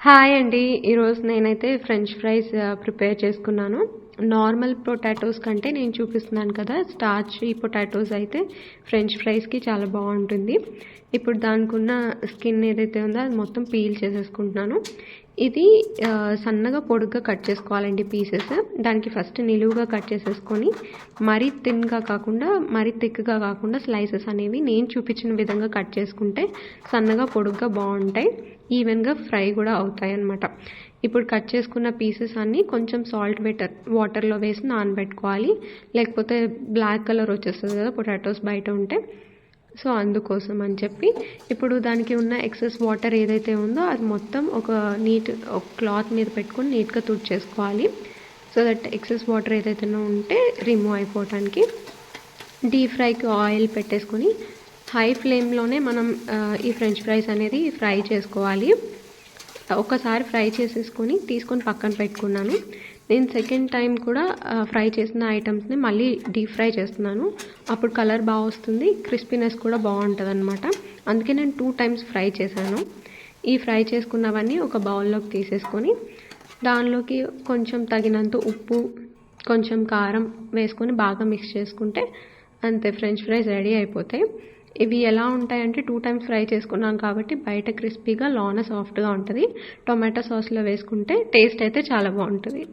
Hi అండి. ఈరోజు నేనైతే ఫ్రెంచ్ ఫ్రైస్ ప్రిపేర్ చేసుకున్నాను. నార్మల్ పొటాటోస్ కంటే నేను చూపిస్తున్నాను కదా, స్టార్చీ పొటాటోస్ అయితే ఫ్రెంచ్ ఫ్రైస్కి చాలా బాగుంటుంది. ఇప్పుడు దానికి ఉన్న స్కిన్ ఏదైతే ఉందో అది మొత్తం పీల్ చేసేసుకుంటున్నాను. ఇది సన్నగా పొడుగ్గా కట్ చేసుకోవాలండి పీసెస్. దానికి ఫస్ట్ నిలువుగా కట్ చేసేసుకొని మరీ థిన్గా కాకుండా మరీ థిక్గా కాకుండా స్లైసెస్ అనేవి నేను చూపించిన విధంగా కట్ చేసుకుంటే సన్నగా పొడుగ్గా బాగుంటాయి, ఈవెన్గా ఫ్రై కూడా అవుతాయి అన్నమాట. ఇప్పుడు కట్ చేసుకున్న పీసెస్ అన్నీ కొంచెం సాల్ట్ వాటర్లో వేసి నానబెట్టుకోవాలి, లేకపోతే బ్లాక్ కలర్ వచ్చేస్తుంది కదా పొటాటోస్ బయట ఉంటే. సో అందుకోసం అని చెప్పి ఇప్పుడు దానికి ఉన్న ఎక్సెస్ వాటర్ ఏదైతే ఉందో అది మొత్తం ఒక క్లాత్ మీద పెట్టుకొని నీట్గా తుడిచేసుకోవాలి. సో దట్ ఎక్సెస్ వాటర్ ఏదైతే ఉంటే రిమూవ్ అయిపోవటానికి. డీప్ ఫ్రైకి ఆయిల్ పెట్టేసుకొని హై ఫ్లేమ్లోనే మనం ఈ ఫ్రెంచ్ ఫ్రైస్ అనేది ఫ్రై చేసుకోవాలి. ఒకసారి ఫ్రై చేసేసుకొని తీసుకొని పక్కన పెట్టుకున్నాను. నేను సెకండ్ టైం కూడా ఫ్రై చేసిన ఐటమ్స్ని మళ్ళీ డీప్ ఫ్రై చేస్తున్నాను. అప్పుడు కలర్ బాగా వస్తుంది, క్రిస్పీనెస్ కూడా బాగుంటుంది అనమాట. అందుకే నేను 2 times ఫ్రై చేశాను. ఈ ఫ్రై చేసుకున్నవన్నీ ఒక బౌల్లోకి తీసేసుకొని దానిలోకి కొంచెం తగినంత ఉప్పు, కొంచెం కారం వేసుకొని బాగా మిక్స్ చేసుకుంటే అంతే, ఫ్రెంచ్ ఫ్రైస్ రెడీ అయిపోతాయి. ఇవి ఎలా ఉంటాయంటే 2 times ఫ్రై చేసుకున్నాం కాబట్టి బయట క్రిస్పీగా లోన సాఫ్ట్గా ఉంటుంది. టొమాటో సాస్లో వేసుకుంటే టేస్ట్ అయితే చాలా బాగుంటుంది.